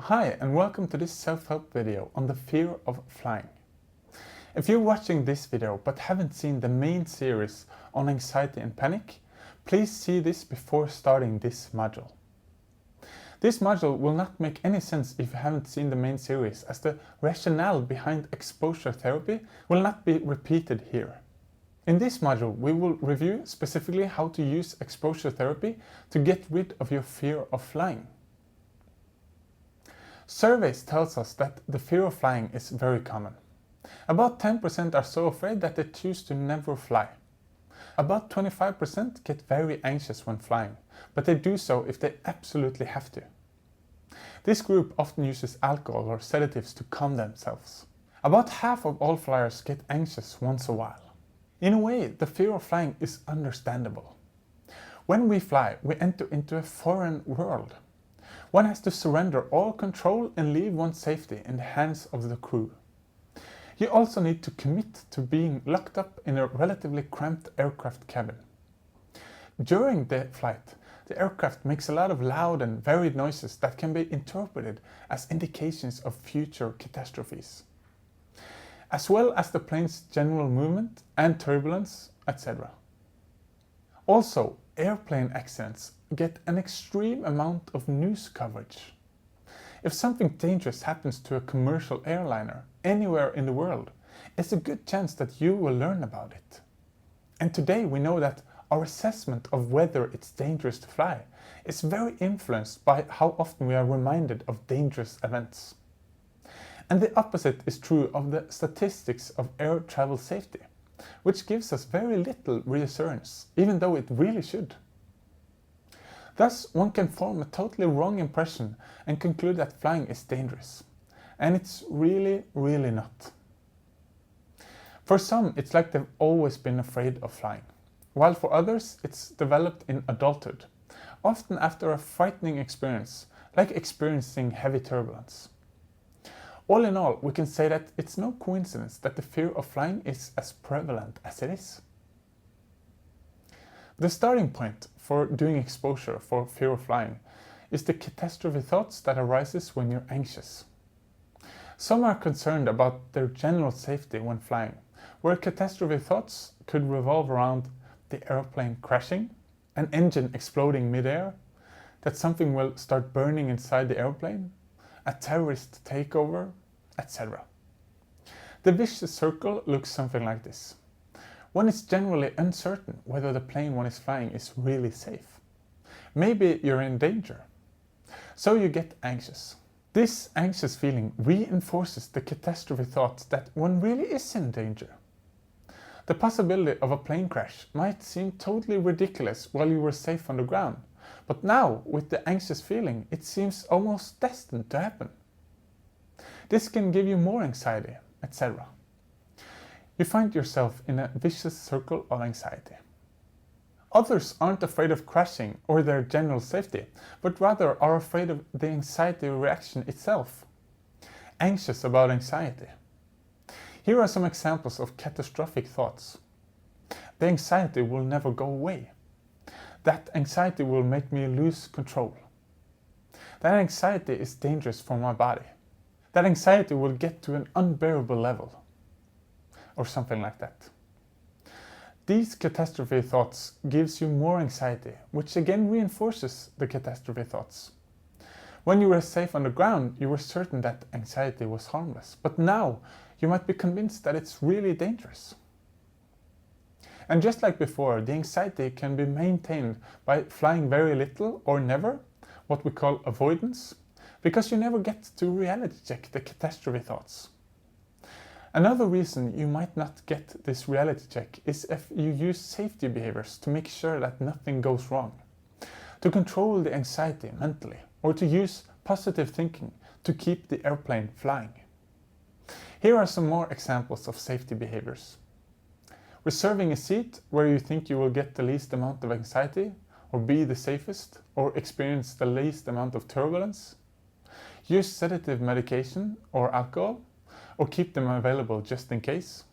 Hi and welcome to this self-help video on the fear of flying. If you're watching this video but haven't seen the main series on anxiety and panic, please see this before starting this module. This module will not make any sense if you haven't seen the main series, as the rationale behind exposure therapy will not be repeated here. In this module, we will review specifically how to use exposure therapy to get rid of your fear of flying. Surveys tells us that the fear of flying is very common. About 10% are so afraid that they choose to never fly. About 25% get very anxious when flying, but they do so if they absolutely have to. This group often uses alcohol or sedatives to calm themselves. About half of all flyers get anxious once a while. In a way, the fear of flying is understandable. When we fly, we enter into a foreign world. One has to surrender all control and leave one's safety in the hands of the crew. You also need to commit to being locked up in a relatively cramped aircraft cabin. During the flight, the aircraft makes a lot of loud and varied noises that can be interpreted as indications of future catastrophes, as well as the plane's general movement and turbulence, etc. Also, airplane accidents get an extreme amount of news coverage. If something dangerous happens to a commercial airliner anywhere in the world, it's a good chance that you will learn about it. And today we know that our assessment of whether it's dangerous to fly is very influenced by how often we are reminded of dangerous events. And the opposite is true of the statistics of air travel safety, which gives us very little reassurance, even though it really should. Thus, one can form a totally wrong impression and conclude that flying is dangerous. And it's really not. For some, it's like they've always been afraid of flying, while for others, it's developed in adulthood, often after a frightening experience, like experiencing heavy turbulence. All in all, we can say that it's no coincidence that the fear of flying is as prevalent as it is. The starting point for doing exposure for fear of flying is the catastrophe thoughts that arises when you're anxious. Some are concerned about their general safety when flying, where catastrophe thoughts could revolve around the airplane crashing, an engine exploding midair, that something will start burning inside the airplane, a terrorist takeover, etc. The vicious circle looks something like this. One is generally uncertain whether the plane one is flying is really safe. Maybe you're in danger. So you get anxious. This anxious feeling reinforces the catastrophe thoughts that one really is in danger. The possibility of a plane crash might seem totally ridiculous while you were safe on the ground, but now, with the anxious feeling, it seems almost destined to happen. This can give you more anxiety, etc. You find yourself in a vicious circle of anxiety. Others aren't afraid of crashing or their general safety, but rather are afraid of the anxiety reaction itself. Anxious about anxiety. Here are some examples of catastrophic thoughts. The anxiety will never go away. That anxiety will make me lose control. That anxiety is dangerous for my body. That anxiety will get to an unbearable level. Or something like that. These catastrophe thoughts gives you more anxiety, which again reinforces the catastrophe thoughts. When you were safe on the ground, you were certain that anxiety was harmless, but now you might be convinced that it's really dangerous. And just like before, the anxiety can be maintained by flying very little or never, what we call avoidance, because you never get to reality check the catastrophe thoughts. Another reason you might not get this reality check is if you use safety behaviors to make sure that nothing goes wrong, to control the anxiety mentally, or to use positive thinking to keep the airplane flying. Here are some more examples of safety behaviors. Reserving a seat where you think you will get the least amount of anxiety, or be the safest, or experience the least amount of turbulence. Use sedative medication or alcohol, or keep them available just in case.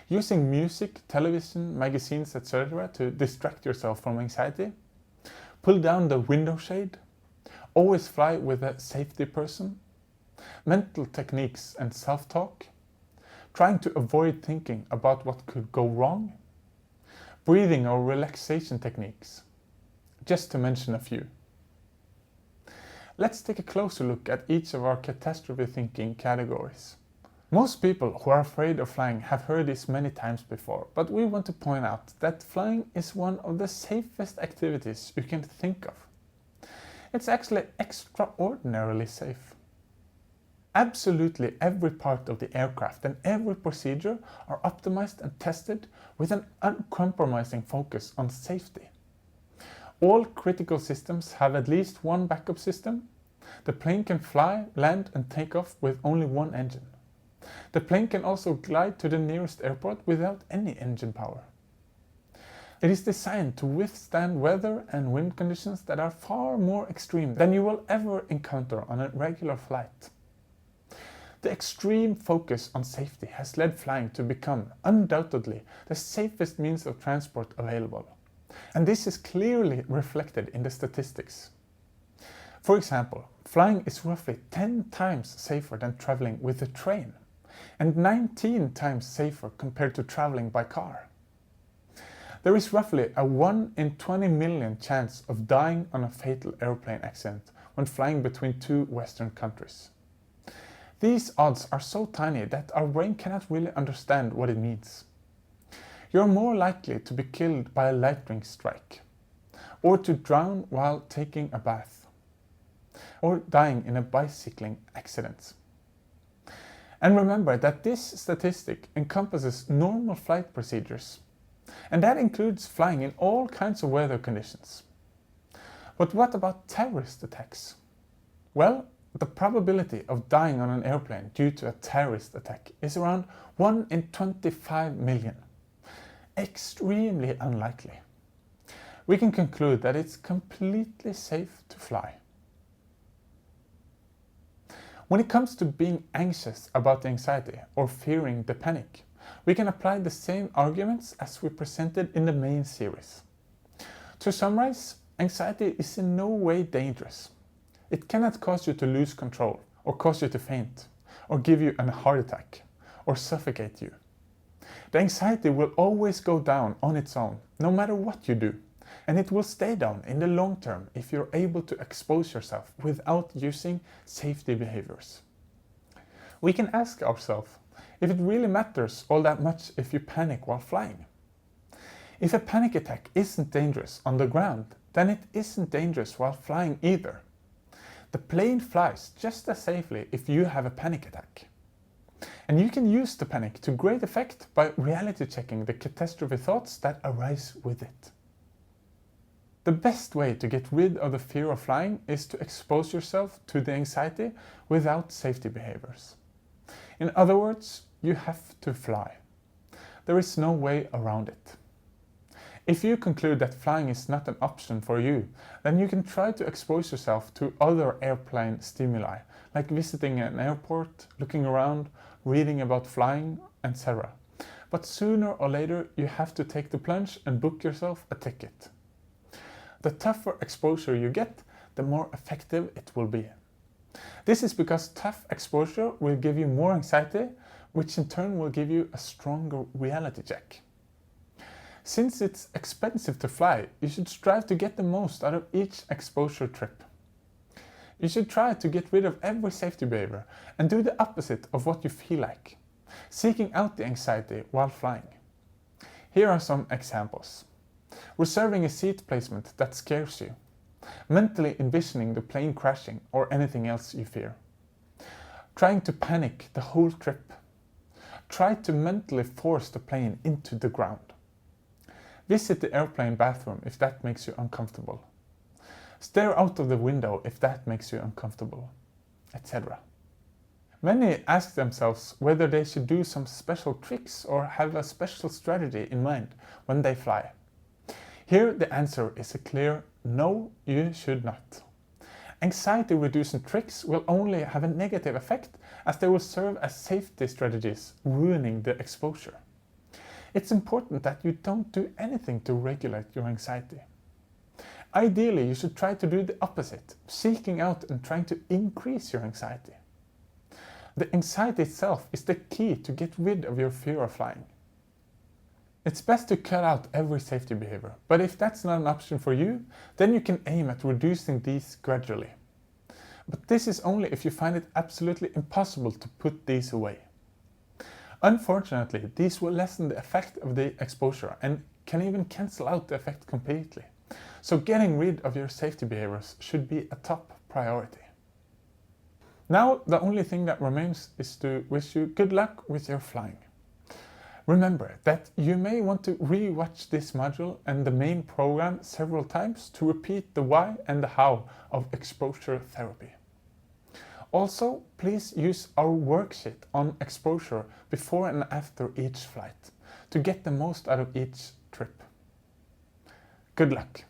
Using music, television, magazines, etc. to distract yourself from anxiety. Pull down the window shade. always fly with a safety person, mental techniques and self-talk, trying to avoid thinking about what could go wrong, breathing or relaxation techniques, just to mention a few. Let's take a closer look at each of our catastrophe thinking categories. Most people who are afraid of flying have heard this many times before, but we want to point out that flying is one of the safest activities you can think of. It's actually extraordinarily safe. Absolutely every part of the aircraft and every procedure are optimized and tested with an uncompromising focus on safety. All critical systems have at least one backup system. The plane can fly, land and take off with only one engine. The plane can also glide to the nearest airport without any engine power. It is designed to withstand weather and wind conditions that are far more extreme than you will ever encounter on a regular flight. The extreme focus on safety has led flying to become, undoubtedly, the safest means of transport available. And this is clearly reflected in the statistics. For example, flying is roughly 10 times safer than traveling with a train, and 19 times safer compared to traveling by car. There is roughly a 1 in 20 million chance of dying on a fatal airplane accident when flying between two Western countries. These odds are so tiny that our brain cannot really understand what it means. You're more likely to be killed by a lightning strike, or to drown while taking a bath, or dying in a bicycling accident. And remember that this statistic encompasses normal flight procedures, and that includes flying in all kinds of weather conditions. But what about terrorist attacks? Well, the probability of dying on an airplane due to a terrorist attack is around 1 in 25 million. Extremely unlikely. We can conclude that it's completely safe to fly. When it comes to being anxious about the anxiety or fearing the panic, we can apply the same arguments as we presented in the main series. To summarize, anxiety is in no way dangerous. It cannot cause you to lose control, or cause you to faint, or give you a heart attack, or suffocate you. The anxiety will always go down on its own, no matter what you do, and it will stay down in the long term if you're able to expose yourself without using safety behaviors. We can ask ourselves if it really matters all that much if you panic while flying. If a panic attack isn't dangerous on the ground, then it isn't dangerous while flying either. The plane flies just as safely if you have a panic attack. And you can use the panic to great effect by reality checking the catastrophe thoughts that arise with it. The best way to get rid of the fear of flying is to expose yourself to the anxiety without safety behaviors. In other words, you have to fly. There is no way around it. If you conclude that flying is not an option for you, then you can try to expose yourself to other airplane stimuli, like visiting an airport, looking around, reading about flying, etc. But sooner or later you have to take the plunge and book yourself a ticket. The tougher exposure you get, the more effective it will be. This is because tough exposure will give you more anxiety, which in turn will give you a stronger reality check. Since it's expensive to fly, you should strive to get the most out of each exposure trip. You should try to get rid of every safety behavior and do the opposite of what you feel like, seeking out the anxiety while flying. Here are some examples. Reserving a seat placement that scares you. Mentally envisioning the plane crashing or anything else you fear. Trying to panic the whole trip. Try to mentally force the plane into the ground. Visit the airplane bathroom if that makes you uncomfortable. Stare out of the window if that makes you uncomfortable, etc. Many ask themselves whether they should do some special tricks or have a special strategy in mind when they fly. Here the answer is a clear no, you should not. Anxiety-reducing tricks will only have a negative effect as they will serve as safety strategies, ruining the exposure. It's important that you don't do anything to regulate your anxiety. Ideally, you should try to do the opposite, seeking out and trying to increase your anxiety. The anxiety itself is the key to get rid of your fear of flying. It's best to cut out every safety behavior, but if that's not an option for you, then you can aim at reducing these gradually. But this is only if you find it absolutely impossible to put these away. Unfortunately, these will lessen the effect of the exposure and can even cancel out the effect completely. So getting rid of your safety behaviors should be a top priority. Now, the only thing that remains is to wish you good luck with your flying. Remember that you may want to re-watch this module and the main program several times to repeat the why and the how of exposure therapy. Also, please use our worksheet on exposure before and after each flight to get the most out of each trip. Good luck!